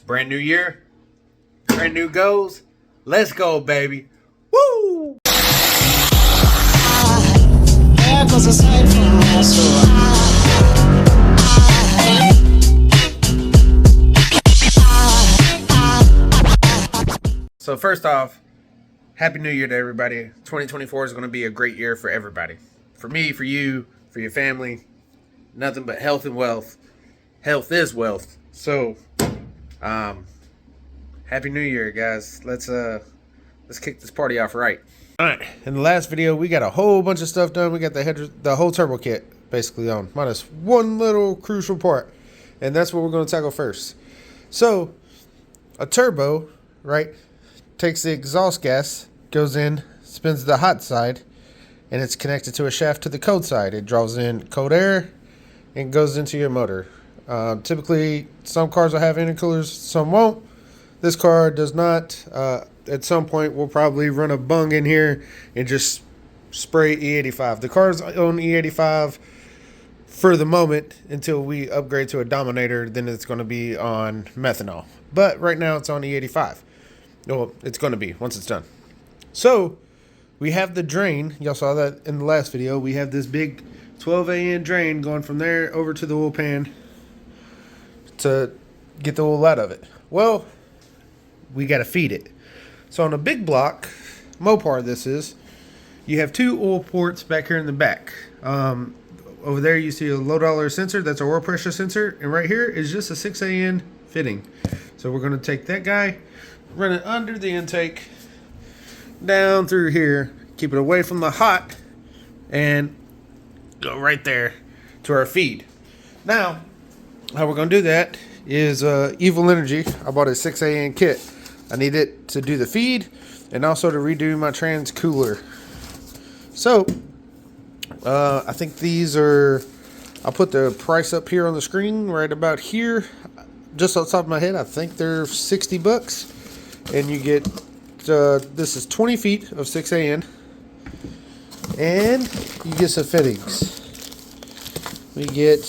Brand new year, brand new goals. Let's go, baby. Woo! So first off, Happy New Year to everybody. 2024 is going to be a great year for everybody. For me, for you, for your family. Nothing but health and wealth. Health is wealth. So, Happy New Year, guys. Let's kick this party off right. All right. In the last video, we got a whole bunch of stuff done. We got the whole turbo kit basically on, minus one little crucial part, and that's what we're going to tackle first. So, a turbo, right, takes the exhaust gas, goes in, spins the hot side, and it's connected to a shaft to the cold side. It draws in cold air and goes into your motor. Typically, some cars will have intercoolers, some won't. This car does not. At some point, we'll probably run a bung in here and just spray E85. The car's on E85 for the moment until we upgrade to a Dominator. Then it's going to be on methanol. But right now, it's on E85. Well, it's going to be once it's done. So, we have the drain. Y'all saw that in the last video. We have this big 12 AN drain going from there over to the oil pan to get the oil out of it. Well, we got to feed it. So on a big block, mopar this is, you have two oil ports back here in the back. Over there you see a low dollar sensor. That's our oil pressure sensor. And right here is just a 6 AN fitting. So we're going to take that guy, run it under the intake, down through here, keep it away from the hot, and go right there to our feed. Now, how we're going to do that is Evil Energy. I bought a 6 AN kit. I need it to do the feed and also to redo my trans cooler. So, I think these are, I'll put the price up here on the screen right about here. Just off the top of my head, I think they're 60 bucks. And you get, this is 20 feet of 6 AN. And you get some fittings. We get,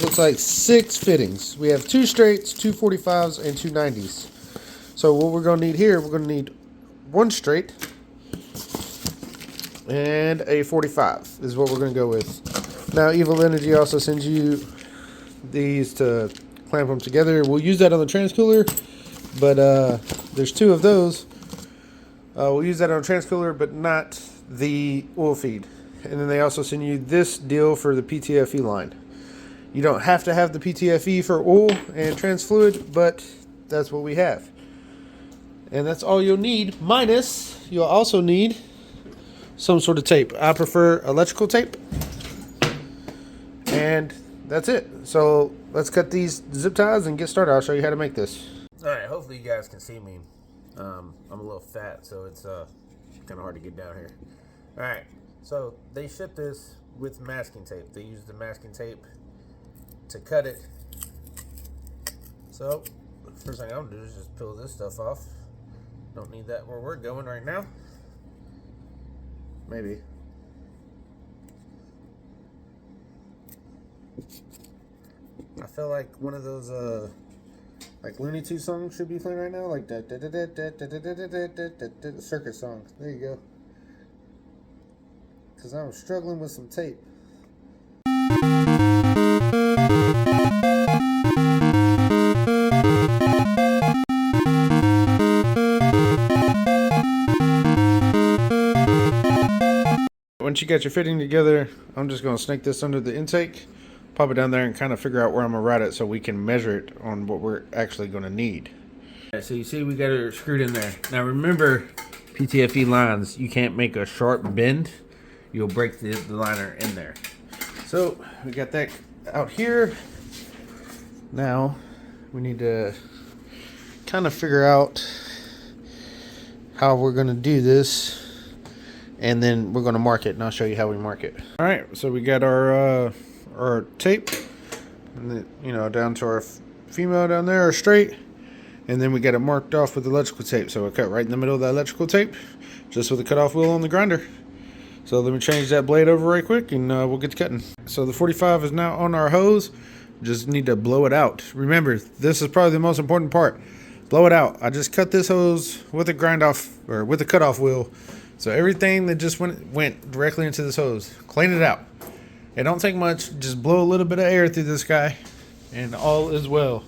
looks like 6 fittings. We have 2 straights, 2 45s, and 2 90s. So what we're going to need here, we're going to need 1 straight and a 45 is what we're going to go with. Now, Evil Energy also sends you these to clamp them together. We'll use that on the trans cooler, but there's 2 of those. We'll use that on the trans cooler, but not the oil feed. And then they also send you this deal for the PTFE line. You don't have to have the PTFE for oil and trans fluid, but that's what we have. And that's all you'll need, minus you'll also need some sort of tape. I prefer electrical tape. And that's it. So let's cut these zip ties and get started. I'll show you how to make this. Alright, hopefully you guys can see me. I'm a little fat, so it's kind of hard to get down here. Alright, so they ship this with masking tape. They use the masking tape to cut it. So, the first thing I'm going to do is just peel this stuff off. Don't need that where we're going right now. Maybe. I feel like one of those like Looney Tunes songs should be playing right now, like that circus song. There you go. Cause I'm struggling with some tape. Once you got your fitting together, I'm just going to snake this under the intake, pop it down there, and kind of figure out where I'm going to route it so we can measure it on what we're actually going to need. Yeah, so you see we got it screwed in there. Now remember, PTFE lines, you can't make a sharp bend. You'll break the liner in there. So we got that out here. Now we need to kind of figure out how we're going to do this. And then we're going to mark it, and I'll show you how we mark it. All right, so we got our tape, and then, you know, down to our female down there, or straight, and then we got it marked off with electrical tape. So we cut right in the middle of that electrical tape, just with a cutoff wheel on the grinder. So let me change that blade over right quick, and we'll get to cutting. So the 45 is now on our hose. Just need to blow it out. Remember, this is probably the most important part. Blow it out. I just cut this hose with a grind off, or with a cut off wheel. So everything that just went directly into this hose. Clean it out. It don't take much. Just blow a little bit of air through this guy, and all is well.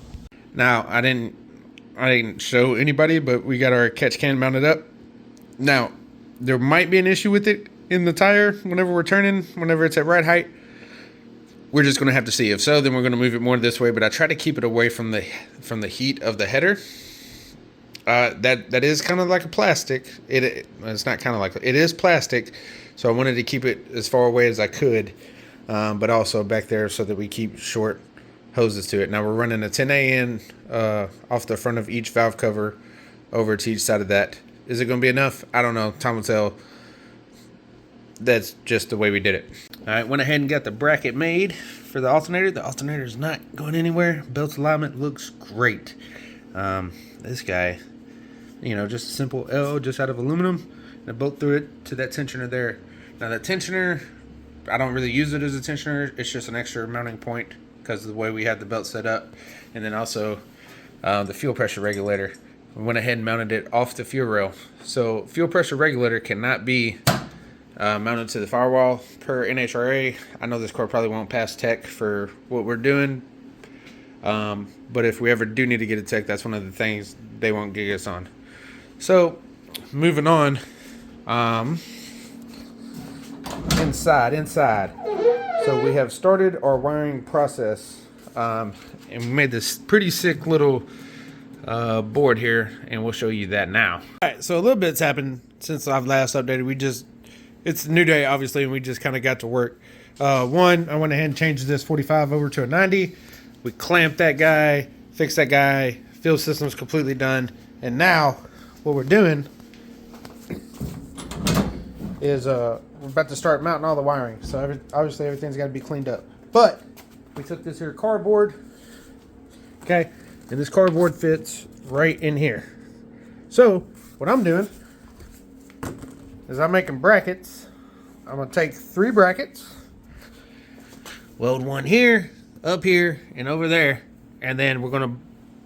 Now, I didn't show anybody, but we got our catch can mounted up. Now, there might be an issue with it in the tire whenever we're turning, whenever it's at right height. We're just going to have to see. If so, then we're going to move it more this way, but I try to keep it away from the heat of the header. That is kind of like a plastic. It's not kind of like, it is plastic, so I wanted to keep it as far away as I could, but also back there so that we keep short hoses to it. Now we're running a 10A in off the front of each valve cover over to each side of that. Is it going to be enough? I don't know. Time will tell. That's just the way we did it. All right, went ahead and got the bracket made for the alternator. The alternator is not going anywhere. Belt alignment looks great. This guy, you know, just a simple L just out of aluminum, and a bolt through it to that tensioner there. Now that tensioner, I don't really use it as a tensioner. It's just an extra mounting point because of the way we had the belt set up. And then also the fuel pressure regulator. We went ahead and mounted it off the fuel rail. So fuel pressure regulator cannot be mounted to the firewall per NHRA. I know this car probably won't pass tech for what we're doing, but if we ever do need to get a tech, that's one of the things they won't gig us on. So moving on, inside. So we have started our wiring process, and we made this pretty sick little board here, and we'll show you that now. All right, so a little bit's happened since I've last updated. It's a new day, obviously, and we just kind of got to work. One, I went ahead and changed this 45 over to a 90. We clamped that guy, fixed that guy, fuel system's completely done. And now, what we're doing is we're about to start mounting all the wiring. So obviously everything's got to be cleaned up. But we took this here cardboard, okay, and this cardboard fits right in here. So what I'm doing is I'm making brackets. I'm going to take 3 brackets, weld one here, up here, and over there, and then we're going to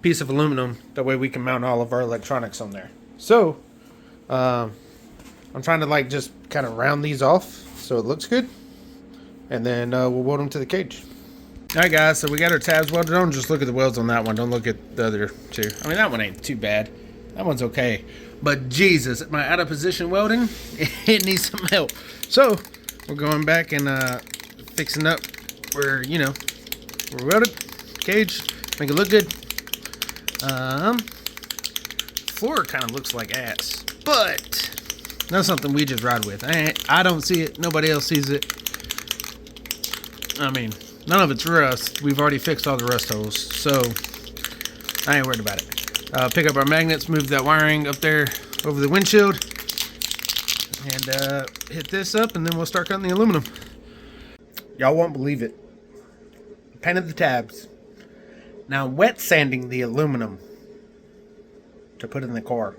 piece of aluminum. That way we can mount all of our electronics on there. So I'm trying to like just kind of round these off so it looks good, and then we'll weld them to the cage. All right, guys, so we got our tabs welded on. Just look at the welds on that one. Don't look at the other two. I mean, that one ain't too bad. That one's okay. But Jesus, my out of position welding, it needs some help. So we're going back and fixing up where, you know, we're welded, cage, make it look good. Floor kind of looks like ass, but that's something we just ride with. I don't see it. Nobody else sees it. I mean, none of it's rust. We've already fixed all the rust holes, so I ain't worried about it. Pick up our magnets, move that wiring up there over the windshield, and hit this up, and then we'll start cutting the aluminum. Y'all won't believe it. Painted the tabs. Now I'm wet sanding the aluminum to put in the car.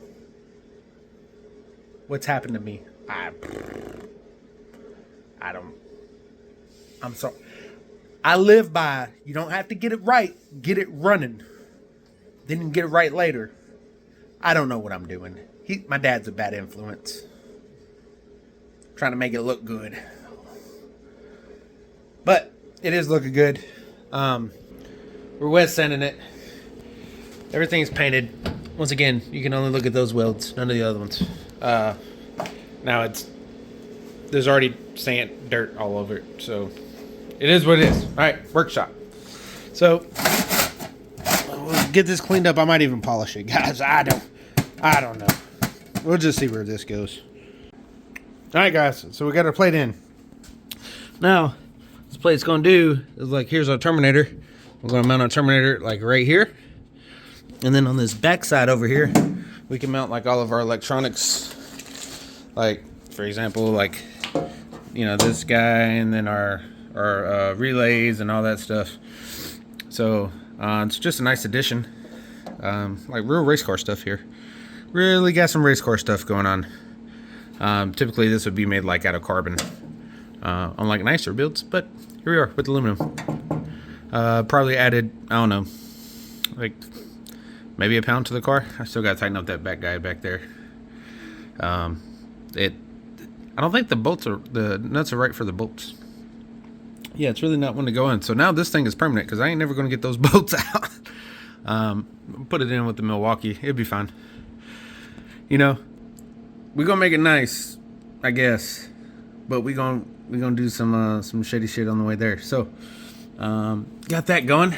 What's happened to me? I'm sorry. I live by, you don't have to get it right, get it running. Then you can get it right later. I don't know what I'm doing. My dad's a bad influence. Trying to make it look good. But it is looking good. We're wet sanding it. Everything's painted. Once again, you can only look at those welds, none of the other ones. Now there's already sand, dirt all over it, so it is what it is. All right, workshop. So we'll get this cleaned up. I might even polish it, guys. I don't know. We'll just see where this goes. All right, guys. So we got our plate in. Now, this plate's gonna do is like, here's our terminator. We're gonna mount our terminator like right here, and then on this back side over here, we can mount like all of our electronics. Like, for example, like, you know, this guy, and then our relays and all that stuff. So it's just a nice addition. Like real race car stuff here. Really got some race car stuff going on. Typically this would be made like out of carbon, unlike nicer builds, but here we are with aluminum. Probably added, I don't know, like maybe a pound to the car. I still got to tighten up that back guy back there. I don't think the nuts are right for the bolts. Yeah, it's really not one to go in. So now this thing is permanent because I ain't never going to get those bolts out. Put it in with the Milwaukee. It'd be fine. You know, we're going to make it nice, I guess. But we're gonna do some shady shit on the way there. So, got that going.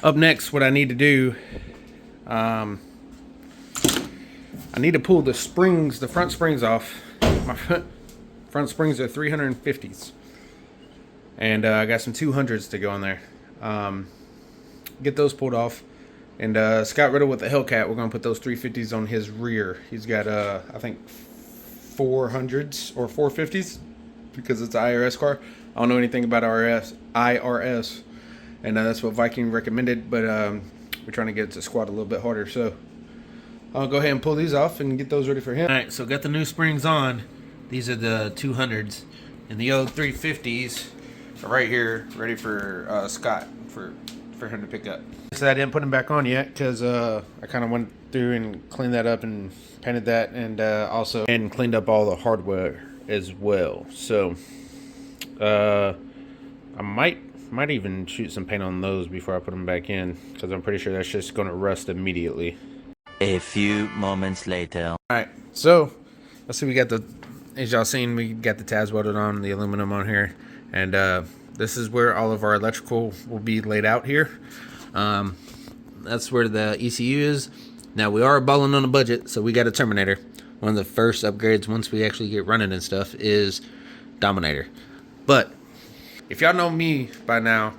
Up next, what I need to do, I need to pull the front springs off. My front springs are 350s. And I got some 200s to go in there. Get those pulled off. And Scott Riddle with the Hellcat, we're going to put those 350s on his rear. He's got, I think, 400s or 450s because it's an IRS car. I don't know anything about IRS. And that's what Viking recommended. But we're trying to get it to squat a little bit harder. So I'll go ahead and pull these off and get those ready for him. All right, so got the new springs on. These are the 200s. And the old 350s are right here, ready for Scott for him to pick up. So I didn't put them back on yet because I kind of went through and cleaned that up and painted that, and also cleaned up all the hardware as well. So I might even shoot some paint on those before I put them back in because I'm pretty sure that's just going to rust immediately. A few moments later. All right, so let's see. We got as y'all seen, we got the tabs welded on, the aluminum on here, and this is where all of our electrical will be laid out here. That's where the ECU is. Now, we are balling on a budget, so we got a Terminator. One of the first upgrades once we actually get running and stuff is Dominator. But if y'all know me by now,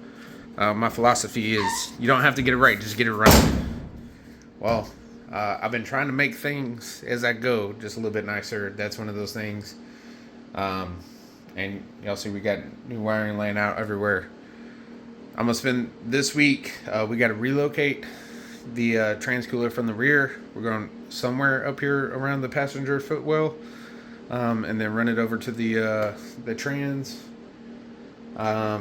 my philosophy is you don't have to get it right, just get it running. Well, I've been trying to make things as I go just a little bit nicer. That's one of those things. And y'all see we got new wiring laying out everywhere. I'm gonna spend this week, we got to relocate the transcooler from the rear. We're going somewhere up here around the passenger footwell, and then run it over to the trans. I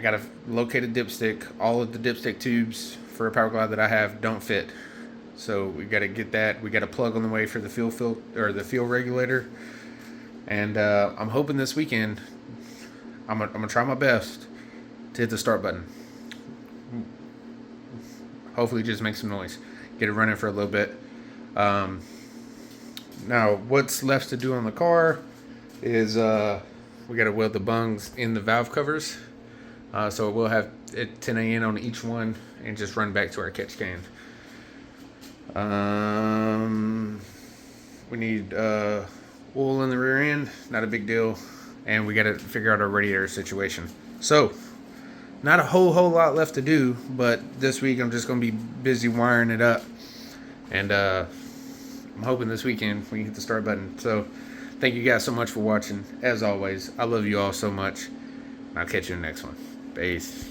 got to locate a dipstick. All of the dipstick tubes for a power glide that I have don't fit, so we got to get that. We got a plug on the way for the fuel regulator, and I'm hoping this weekend I'm gonna try my best to hit the start button. Hopefully just make some noise. Get it running for a little bit. Now, what's left to do on the car is we got to weld the bungs in the valve covers. So we'll have it 10 a.m. on each one and just run back to our catch can. We need oil in the rear end. Not a big deal. And we got to figure out our radiator situation. So, not a whole lot left to do, but this week I'm just going to be busy wiring it up. And I'm hoping this weekend we can hit the start button. So, thank you guys so much for watching. As always, I love you all so much. I'll catch you in the next one. Peace.